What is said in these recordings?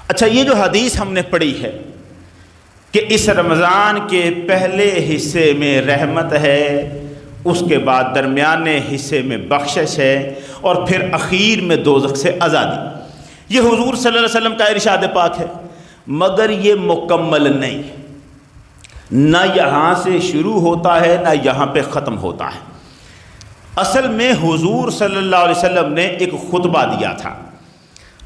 اچھا، یہ جو حدیث ہم نے پڑھی ہے کہ اس رمضان کے پہلے حصے میں رحمت ہے، اس کے بعد درمیانے حصے میں بخشش ہے، اور پھر اخیر میں دوزخ سے آزادی، یہ حضور صلی اللہ علیہ وسلم کا ارشاد پاک ہے، مگر یہ مکمل نہیں، نہ یہاں سے شروع ہوتا ہے نہ یہاں پہ ختم ہوتا ہے۔ اصل میں حضور صلی اللہ علیہ وسلم نے ایک خطبہ دیا تھا،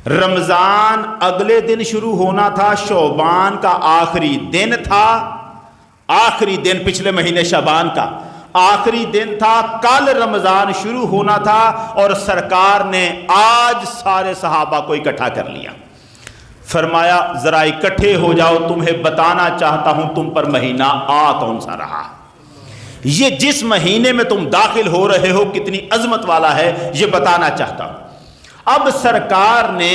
رمضان اگلے دن شروع ہونا تھا، شعبان کا آخری دن تھا، آخری دن پچھلے مہینے شعبان کا آخری دن تھا، کل رمضان شروع ہونا تھا، اور سرکار نے آج سارے صحابہ کو اکٹھا کر لیا، فرمایا ذرا اکٹھے ہو جاؤ، تمہیں بتانا چاہتا ہوں تم پر مہینہ کون سا رہا، یہ جس مہینے میں تم داخل ہو رہے ہو کتنی عظمت والا ہے، یہ بتانا چاہتا ہوں۔ اب سرکار نے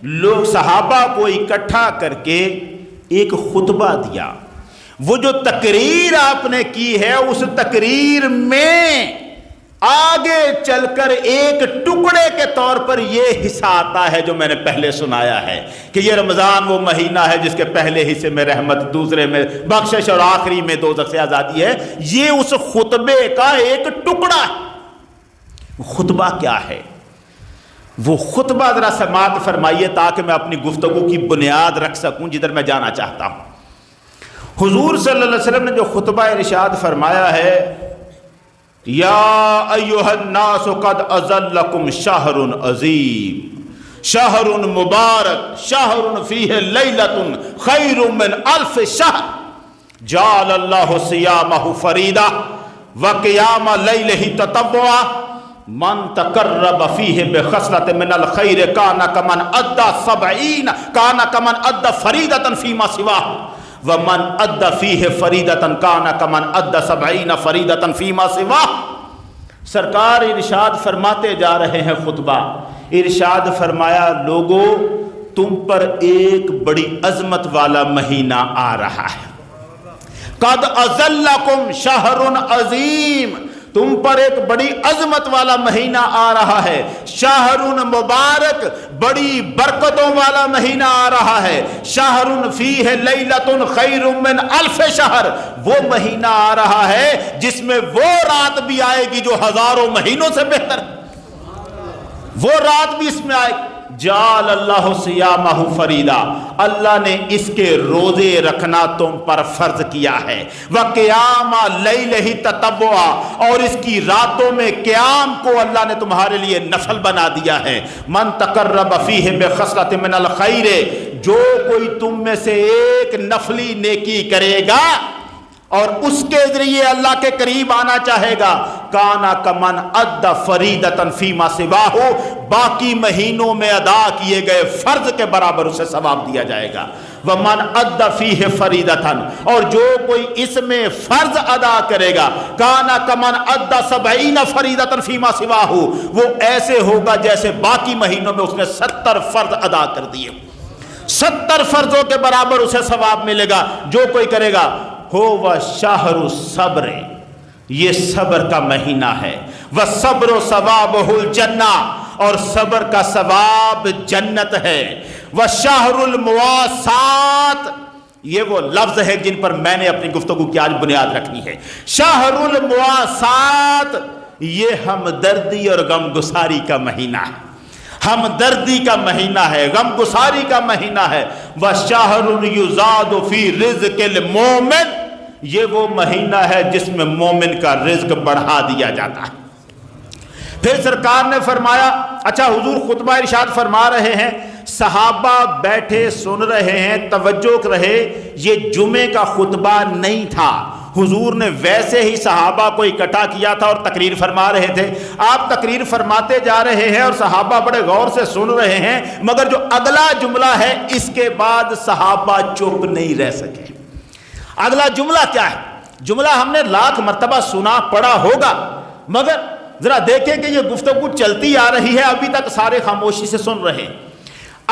لوگ صحابہ کو اکٹھا کر کے ایک خطبہ دیا، وہ جو تقریر آپ نے کی ہے اس تقریر میں آگے چل کر ایک ٹکڑے کے طور پر یہ حصہ آتا ہے جو میں نے پہلے سنایا ہے کہ یہ رمضان وہ مہینہ ہے جس کے پہلے حصے میں رحمت، دوسرے میں بخشش اور آخری میں دوزخ سے آزادی ہے۔ یہ اس خطبے کا ایک ٹکڑا ہے۔ خطبہ کیا ہے؟ وہ خطبہ ذرا سماعت فرمائیے تاکہ میں اپنی گفتگو کی بنیاد رکھ سکوں جدھر میں جانا چاہتا ہوں۔ حضور صلی اللہ علیہ وسلم نے جو خطبہ ارشاد فرمایا ہے، یا ایھا الناس قد اظلکم شہر عظیم شہر مبارک شہر فیہ لیلۃ خیر من الف شہر جعل اللہ صیامہ فریضہ وقیام لیلہ تطوعا من تقرب فیہ بخصلۃ من الخیر کان کمن ادى 70 کان کمن ادى فریضۃ فیما سواہ ومن ادى فیہ فریضۃ کان کمن ادى 70 فریضۃ فیما سواہ۔ سرکار ارشاد فرماتے جا رہے ہیں، خطبہ ارشاد فرمایا، لوگو تم پر ایک بڑی عظمت والا مہینہ آ رہا ہے، قد اظلکم شہر عظیم، تم پر ایک بڑی عظمت والا مہینہ آ رہا ہے، شہر مبارک، بڑی برکتوں والا مہینہ آ رہا ہے، شہر فیہ لیلۃ خیر من الف شہر، وہ مہینہ آ رہا ہے جس میں وہ رات بھی آئے گی جو ہزاروں مہینوں سے بہتر، وہ رات بھی اس میں آئے گی۔ جعل اللہ صیامہ فریضہ، اللہ نے اس کے روزے رکھنا تم پر فرض کیا ہے، وقیام لیلہ تطوعا، اور اس کی راتوں میں قیام کو اللہ نے تمہارے لیے نفل بنا دیا ہے۔ من تقرب فیہ بخصلۃ من الخیر، جو کوئی تم میں سے ایک نفلی نیکی کرے گا اور اس کے ذریعے اللہ کے قریب آنا چاہے گا، کانا کمن ادى فریضۃ فیما سواہ، باقی مہینوں میں ادا کیے گئے فرض کے برابر اسے ثواب دیا جائے گا۔ ومن ادى فیہ فریضۃ، اور جو کوئی اس میں فرض ادا کرے گا، کانا کمن ادى 70 فریضۃ فیما سواہ، وہ ایسے ہوگا جیسے باقی مہینوں میں اس نے 70 فرض ادا کر دیے، 70 فرضوں کے برابر اسے ثواب ملے گا۔ جو کوئی کرے گا، ہو وہ شہر صبر، یہ صبر کا مہینہ ہے، والصبر ثوابہ الجنہ، اور صبر کا ثواب جنت ہے، والشہر المواسات، یہ وہ لفظ ہے جن پر میں نے اپنی گفتگو کی آج بنیاد رکھنی ہے۔ شہر المواسات، یہ ہمدردی اور غمگساری کا مہینہ ہے، ہمدردی کا مہینہ ہے، غم گساری کا مہینہ ہے۔ وَشَهْرٌ يُزَادُ فِي رِزْقِ الْمُؤْمِنِ، یہ وہ مہینہ ہے جس میں مومن کا رزق بڑھا دیا جاتا ہے۔ پھر سرکار نے فرمایا، اچھا حضور خطبہ ارشاد فرما رہے ہیں، صحابہ بیٹھے سن رہے ہیں، توجہ رہے، یہ جمعے کا خطبہ نہیں تھا، حضور نے ویسے ہی صحابہ کو اکٹھا کیا تھا اور تقریر فرما رہے تھے۔ آپ تقریر فرماتے جا رہے ہیں اور صحابہ بڑے غور سے سن رہے ہیں، مگر جو اگلا جملہ ہے اس کے بعد صحابہ چپ نہیں رہ سکے۔ اگلا جملہ کیا ہے؟ جملہ ہم نے لاکھ مرتبہ سنا پڑھا ہوگا، مگر ذرا دیکھیں کہ یہ گفتگو چلتی آ رہی ہے، ابھی تک سارے خاموشی سے سن رہے ہیں۔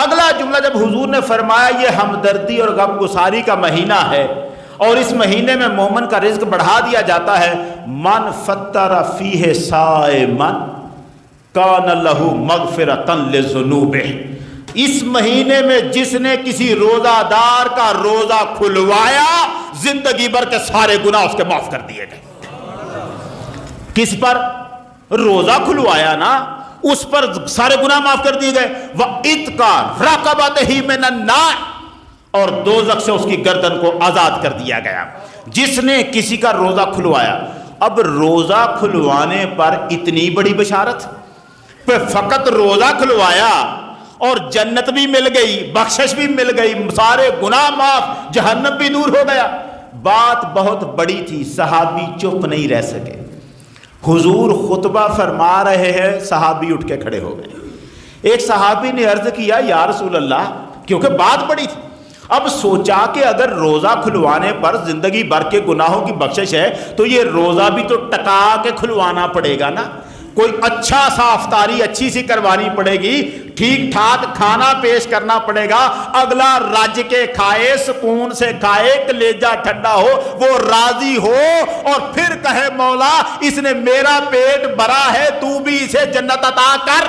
اگلا جملہ جب حضور نے فرمایا یہ ہمدردی اور غم گساری کا مہینہ ہے اور اس مہینے میں مومن کا رزق بڑھا دیا جاتا ہے، من فطر فیہ صائما کان لہ مغفرۃ لذنوبہ، اس مہینے میں جس نے کسی روزہ دار کا روزہ کھلوایا زندگی بھر کے سارے گناہ اس کے معاف کر دیے گئے. کس پر؟ روزہ کھلوایا نا, اس پر سارے گناہ معاف کر دیے گئے. وَإِتْقَ رَقَبَتِهِ مِنَ النَّارِ, اور دوزخ سے اس کی گردن کو آزاد کر دیا گیا. جس نے کسی کا روزہ کھلوایا. اب روزہ کھلوانے پر اتنی بڑی بشارت, پہ فقط روزہ کھلوایا اور جنت بھی مل گئی, بخشش بھی مل گئی, سارے گناہ معاف, جہنم بھی دور ہو گیا. بات بہت بڑی تھی, صحابی چپ نہیں رہ سکے. حضور خطبہ فرما رہے ہیں, صحابی اٹھ کے کھڑے ہو گئے. ایک صحابی نے عرض کیا یا رسول اللہ, کیونکہ بات بڑی تھی. اب سوچا کہ اگر روزہ کھلوانے پر زندگی بھر کے گناہوں کی بخشش ہے تو یہ روزہ بھی تو ٹکا کے کھلوانا پڑے گا نا. کوئی اچھا سا افطاری اچھی سی کروانی پڑے گی, ٹھیک ٹھاک کھانا پیش کرنا پڑے گا, اگلا رج کے کھائے, سکون سے کھائے, کلیجہ ٹھنڈا ہو, وہ راضی ہو, اور پھر کہے مولا اس نے میرا پیٹ بھرا ہے, تو بھی اسے جنت عطا کر.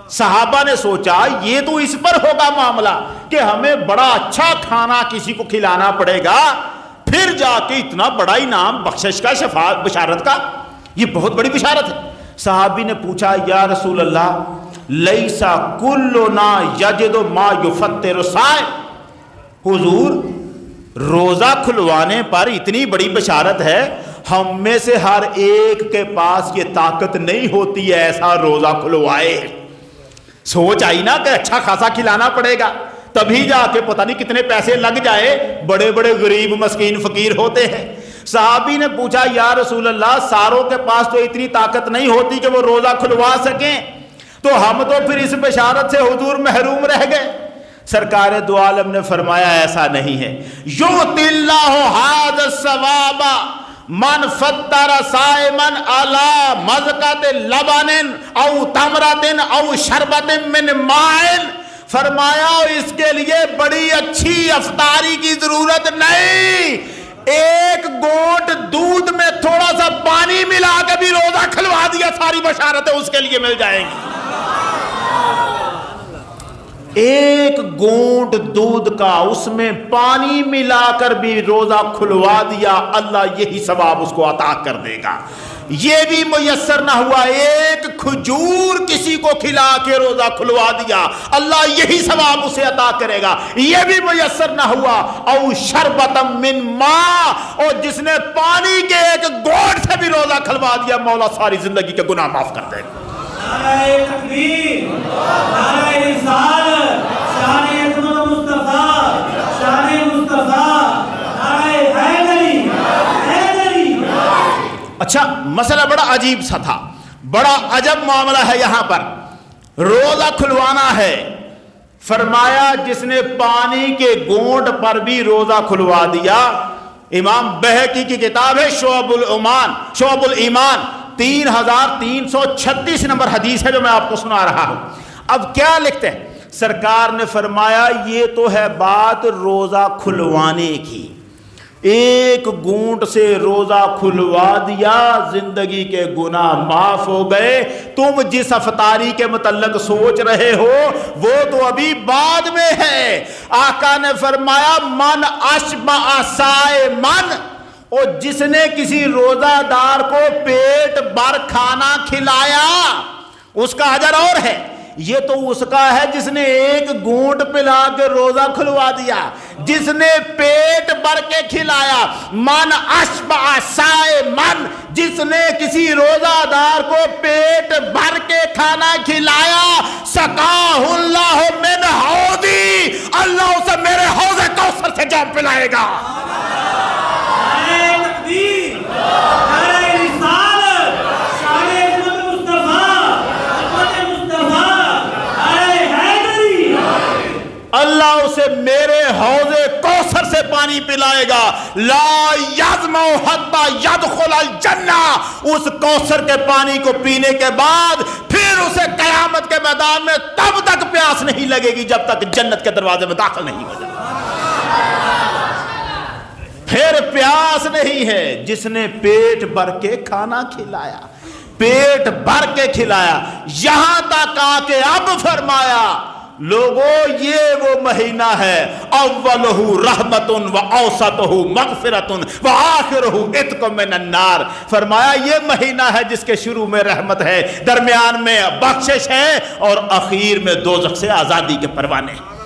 صحابہ نے سوچا یہ تو اس پر ہوگا معاملہ کہ ہمیں بڑا اچھا کھانا کسی کو کھلانا پڑے گا, پھر جا کے اتنا بڑا انعام بخشش کا, شفاعت, بشارت کا, یہ بہت بڑی بشارت ہے. صحابی نے پوچھا یا رسول اللہ لیسا کلنا یجد ما یفطر الصائم, حضور روزہ کھلوانے پر اتنی بڑی بشارت ہے, ہم میں سے ہر ایک کے پاس یہ طاقت نہیں ہوتی ہے ایسا روزہ کھلوائے. سوچ آئی نا کہ اچھا خاصا کھلانا پڑے گا, تبھی جا کے پتہ نہیں کتنے پیسے لگ جائے, بڑے بڑے غریب مسکین فقیر ہوتے ہیں. صحابی نے پوچھا یا رسول اللہ ساروں کے پاس تو اتنی طاقت نہیں ہوتی کہ وہ روزہ کھلوا سکیں, تو ہم تو پھر اس بشارت سے حضور محروم رہ گئے. سرکار دو عالم نے فرمایا ایسا نہیں ہے. یؤتی اللہ ھذا الثواب من فطر صائما علی مذقۃ لبن او تمرۃ او شربۃ من ماء, فرمایا اس کے لیے بڑی اچھی افطاری کی ضرورت نہیں, ایک گھونٹ دودھ میں تھوڑا سا پانی ملا کے بھی روزہ کھلوا دیا, ساری بشارتیں اس کے لیے مل جائیں گی. ایک گھونٹ دودھ کا اس میں پانی ملا کر بھی روزہ کھلوا دیا, اللہ یہی ثواب اس کو عطا کر دے گا. یہ بھی میسر نہ ہوا, ایک کھجور کسی کو کھلا کے روزہ کھلوا دیا, اللہ یہی ثواب اسے عطا کرے گا. یہ بھی میسر نہ ہوا, او شربۃ من ماء, اور جس نے پانی کے ایک گھونٹ سے بھی روزہ کھلوا دیا, مولا ساری زندگی کے گناہ معاف کر دے گا. نعرہ تکبیر, نعرہ رسالت, شان عظمت مصطفیٰ, شان مصطفیٰ, نعرہ حیدری, حیدری. اچھا مسئلہ بڑا عجیب سا تھا, بڑا عجب معاملہ ہے. یہاں پر روزہ کھلوانا ہے, فرمایا جس نے پانی کے گھونٹ پر بھی روزہ کھلوا دیا. امام بہقی کی کتاب ہے شعب الایمان 3336 نمبر حدیث ہے جو میں آپ کو سنا رہا ہوں. اب کیا لکھتے ہیں, سرکار نے فرمایا یہ تو ہے بات روزہ کھلوانے کی, ایک گھونٹ سے روزہ کھلوا دیا, زندگی کے گناہ معاف ہو گئے. تم جس افطاری کے متعلق سوچ رہے ہو وہ تو ابھی بعد میں ہے. آقا نے فرمایا من اشبع صائمن, اور جس نے کسی روزہ دار کو پیٹ بھر کھانا کھلایا اس کا اجر اور ہے. یہ تو اس کا ہے جس نے ایک گھونٹ پلا کے روزہ کھلوا دیا, جس نے پیٹ بھر کے کھلایا. من اشبع صائمن, جس نے کسی روزہ دار کو پیٹ بھر کے کھانا کھلایا. سقاہ اللہ من حوضی, اللہ اسے میرے حوض کوثر سے جام پلائے گا. اللہ اسے میرے حوض کوثر سے پانی پلائے گا. لا یظمأ حتی یدخل الجنہ, اس کوثر کے پانی کو پینے کے بعد پھر اسے قیامت کے میدان میں تب تک پیاس نہیں لگے گی جب تک جنت کے دروازے میں داخل نہیں ہو جائے. پھر پیاس نہیں ہے جس نے پیٹ بھر کے کھانا کھلایا, پیٹ بھر کے کھلایا, یہاں تک آ کے اب فرمایا لوگوں یہ وہ مہینہ ہے اولہ رحمت و اوسطہ مغفرت و آخرہ عتق من النار. فرمایا یہ مہینہ ہے جس کے شروع میں رحمت ہے، درمیان میں بخشش ہے اور اخیر میں دوزخ سے آزادی کے پروانے ہیں.